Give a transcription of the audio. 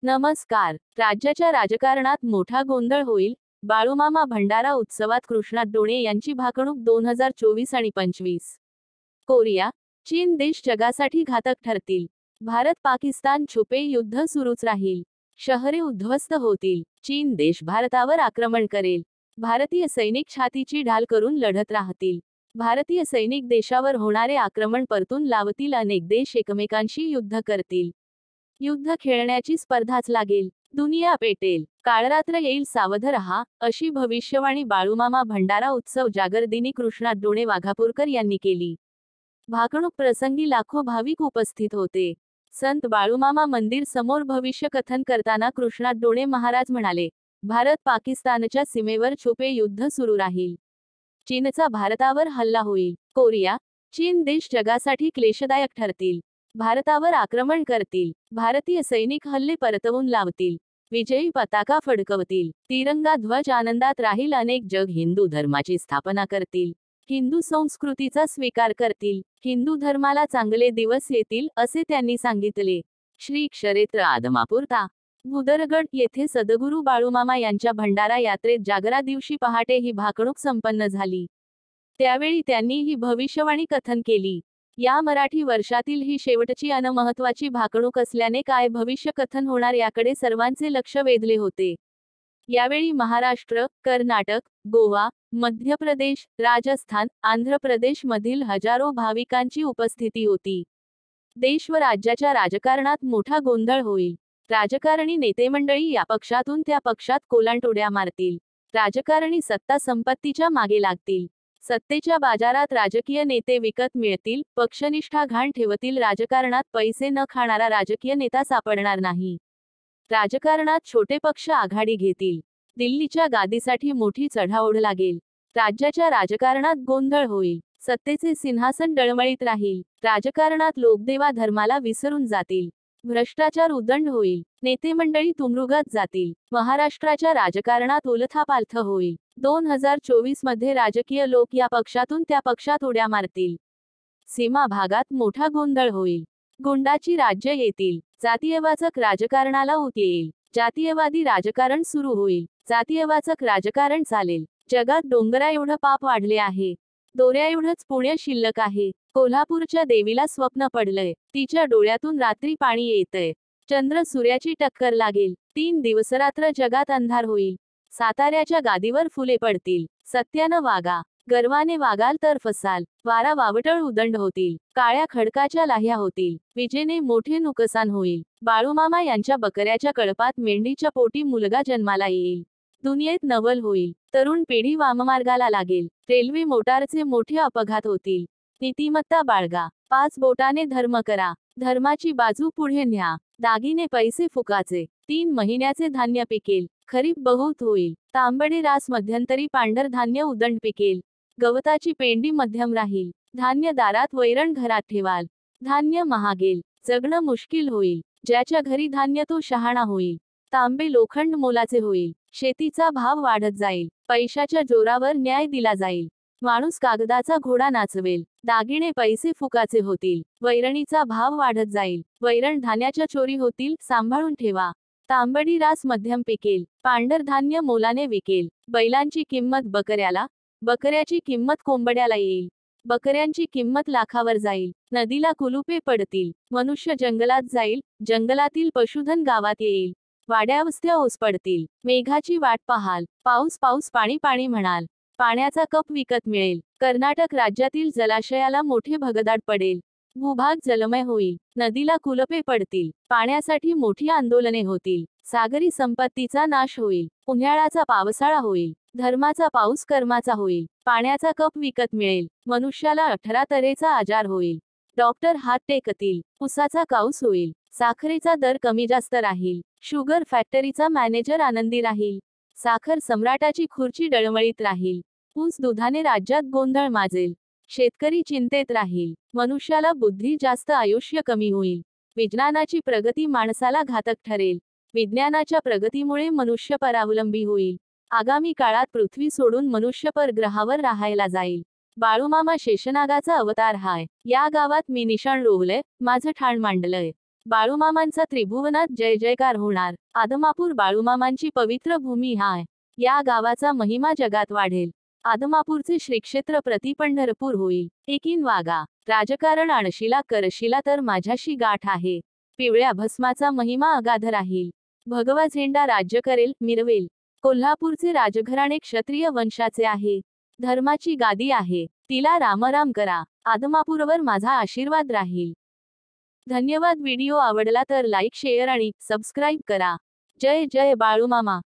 नमस्कार. राज्याच्या राजकारणात मोठा गोंधळ होईल. बाळूमामा भंडारा उत्सवात कृष्णात डोणे यांची भाकणूक 2024 आणि 25. कोरिया, चीन देश जगासाठी घातक ठरतील. भारत पाकिस्तान छुपे युद्ध सुरूच राहील. शहरे उद्ध्वस्त होतील. चीन देश भारतावर आक्रमण करेल. भारतीय सैनिक छातीची ढाल करून लढत राहतील. भारतीय सैनिक देशावर होणारे आक्रमण परतून लावतील. अनेक देश एकमेकांशी युद्ध करतील. युद्ध खेळण्याची स्पर्धाच लागेल. दुनिया पेटेल. काळरात्र येईल, सावध रहा, अशी भविष्यवाणी बाळूमामा भंडारा उत्सव जागरदिनी कृष्णात डोणे वाघापूरकर यांनी केली. भाकणूक प्रसंगी लाखो भाविक उपस्थित होते. संत बाळूमामा मंदिर समोर भविष्य कथन करताना कृष्णात डोणे महाराज म्हणाले, भारत पाकिस्तानच्या सीमेवर छुपे युद्ध सुरू राहील. चीनचा भारतावर हल्ला होईल. कोरिया, चीन देश जगासाठी क्लेशदायक ठरतील. भारतावर आक्रमण करतील. भारतीय सैनिक हल्ले परतवून लावतील. विजयी पताका फडकवतील. तिरंगा ध्वज आनंदात राहील. अनेक जग हिंदू धर्माची स्थापना करतील. हिंदू संस्कृतीचा स्वीकार करतील. हिंदू धर्माला चांगले दिवस येतील, असे त्यांनी सांगितले. श्री क्षेत्र आदमापूर ता. बुदरगड येथे सद्गुरू बाळूमामा यांच्या भंडारा यात्रेत जागरा दिवशी पहाटे ही भाकणूक संपन्न झाली. त्यावेळी त्यांनी ही भविष्यवाणी कथन केली. या मराठी वर्षातील ही शेवटची अन महत्वाची भाकणूक असल्याने काय भविष्य कथन होणार याकडे सर्वांचे लक्ष वेधले होते. यावेळी महाराष्ट्र, कर्नाटक, गोवा, मध्य प्रदेश, राजस्थान, आंध्र प्रदेश मधील हजारो भाविकांची उपस्थिती होती. देश व राज्याच्या राजकारणात मोठा गोंधळ होईल. राजकारणी नेतेमंडळी या पक्षातून त्या पक्षात कोलांटोड्या मारतील. राजकारणी सत्ता संपत्तीच्या मागे लागतील. सत्तेच्या बाजारात राजकीय नेते विकत मिळतील. पक्षनिष्ठा घाण ठेवतील. राजकारणात पैसे न खाणारा राजकीय नेता सापडणार नाही. राजकारणात छोटे पक्ष आघाडी घेतील. दिल्लीच्या गादीसाठी मोठी चढाओढ लागेल. राज्याच्या राजकारणात गोंधळ होईल. सत्तेचे सिंहासन डळमळीत राहील. राजकारणात लोक देवा धर्माला विसरून जातील. भ्रष्टाचार उदंड होईल. नेते मंडळी तुमरुगात जातील. महाराष्ट्राच्या राजकारणात उलथापालथ होईल. 2024 मध्ये राजकीय लोक या पक्षातून त्या पक्षात उड्या मारतील. सीमा भागात मोठा गोंधळ होईल. गुंडाची राज्य येतील. जातीयवाचक राजकारणाला ऊत येईल. जातीयवादी राजकारण सुरू होईल. जातीयवाचक राजकारण चालेल. जगात डोंगरा एवढं पाप वाढले आहे. दोऱ्या एवढंच पुण्य शिल्लक आहे. कोल्हापूरच्या देवीला स्वप्न पडलंय. तिच्या डोळ्यातून रात्री पाणी येतंय. चंद्र सूर्याची टक्कर लागेल. 3 दिवसरात्र जगात अंधार होईल. साताऱ्याच्या गादीवर फुले पडतील. सत्यानं वागा. गर्वाने वागाल तर फसाल. वारा वावटळ उदंड होतील. काळ्या खडकाच्या लाह्या होतील. विजेने मोठे नुकसान होईल. बाळूमामा यांच्या बकऱ्याच्या कळपात मेंढीच्या पोटी मुलगा जन्माला येईल. दुनियेत नवल होईल. तरुण पिढी वाममार्गाला लागेल. रेल्वे मोटारचे मोठे अपघात होतील. नीतिमत्ता बाळगा. 5 बोटाने धर्म करा. धर्माची बाजू पुढे न्या. दागिने पैसे फुकाचे. 3 महिन्याचे धान्य पिकेल. खरीप बहुत होईल. तांबडे रास मध्यंतरी पांढर धान्य उदंड पिकेल. गवताची पेंडी मध्यम राहील. धान्य दारात वैरण घरात ठेवाल. धान्य महागेल. जगणं मुश्किल होईल. ज्याच्या घरी धान्य तो शहाणा होईल. तांबे लोखंड मोलाचे होईल. शेतीचा भाव वाढत जाईल. पैशाच्या जोरावर न्याय दिला जाईल. माणूस कागदाचा घोडा नाचवेल. दागिने पैसे फुकाचे होतील. वैरणीचा भाव वाढत जाईल. वैरण धान्याच्या चोरी होतील. सांभाळून ठेवा. तांबडी रास मध्यम पिकेल. पांढर धान्य मोलाने विकेल. बैलांची किंमत बकऱ्याला. बकऱ्याची किंमत कोंबड्याला येईल. बकऱ्यांची किंमत लाखावर जाईल. नदीला कुलुपे पडतील. मनुष्य जंगलात जाईल. जंगलातील पशुधन गावात येईल. वाड्यावस्त्या ओस पडतील. मेघाची वाट पाहाल. पाऊस पाऊस पाणी पाणी म्हणाल. पाण्याचा कप विकत मिळेल. कर्नाटक राज्यातील जलाशयाला मोठे भगदाड पडेल. भूभाग जलमय होईल. नदीला कुलपे पडतील. पाण्यासाठी मोठी आंदोलने होतील. सागरी संपत्तीचा नाश होईल. उन्हाळ्याचा पावसाळा होईल. धर्माचा पाऊस कर्माचा होईल. पाण्याचा कप विकत मिळेल. मनुष्याला 18 तऱ्हेचा आजार होईल. डॉक्टर हात टेकतील. ऊसाचा काऊस होईल. साखरेचा दर कमी जास्त राहील. शुगर फॅक्टरीचा मॅनेजर आनंदी राहील. साखर सम्राटाची खुर्ची डळमळीत राहील. ऊस दुधाने राज्यात गोंधळ माजेल. शेतकरी चिंतेत राहील. मनुष्याला बुद्धी जास्त, आयुष्य कमी होईल. विज्ञानाची प्रगती माणसाला घातक ठरेल. विज्ञानाच्या प्रगतीमुळे मनुष्य परावलंबी होईल. आगामी काळात पृथ्वी सोडून मनुष्य परग्रहावर राहायला जाईल. बाळूमामा शेषनागाचा अवतार हाय. या गावात मी निशाण रोवलंय. माझं ठाण मांडलंय. बाळूमामांचा त्रिभुवनात जय जयकार होणार. आदमापूर बाळूमामांची पवित्र भूमी हाय. या गावाचा महिमा जगात वाढेल. आदमापूरचे श्रीक्षेत्र प्रति पंढरपूर होईल. एकीन वागा राजकारण आणशिला करशिला तर माझ्याशी गाठ आहे. पिवळ्या भस्माचा महिमा अगाध राहील. भगवा झेंडा राज्य करेल मिरवेल. कोल्हापूरचे राजघराणे क्षत्रिय वंशाचे आहे. धर्माची गादी आहे. तिला रामराम करा. आदमापूरवर माझा आशीर्वाद राहील. धन्यवाद. व्हिडिओ आवडला तर लाईक शेअर आणि सबस्क्राईब करा. जय जय बाळूमामा.